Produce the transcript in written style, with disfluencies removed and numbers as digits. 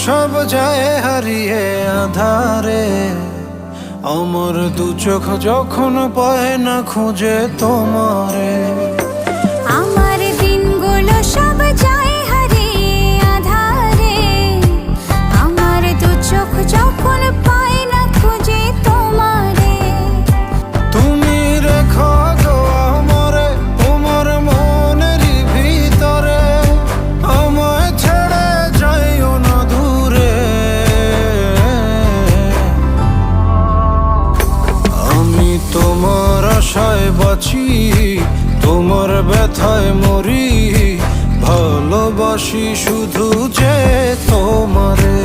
সব যায় হারিয়ে আধারে, আমার দু চোখ যখন পায় না খুঁজে তোমারে। আমার দিনগুলো সব যায় হারিয়ে আঁধারে, আমার দু চোখ যখন পায় না খুঁজে তোমারে। তুমি রেখো গো আমারে তোমার মনেরই ভিতরে, আমায় ছেড়ে যাইও না দূরে। আমি তোমার আশায় বাঁচি, তোমার ব্যথায় মরি, ভালোবাসি শুধু যে তোমারে।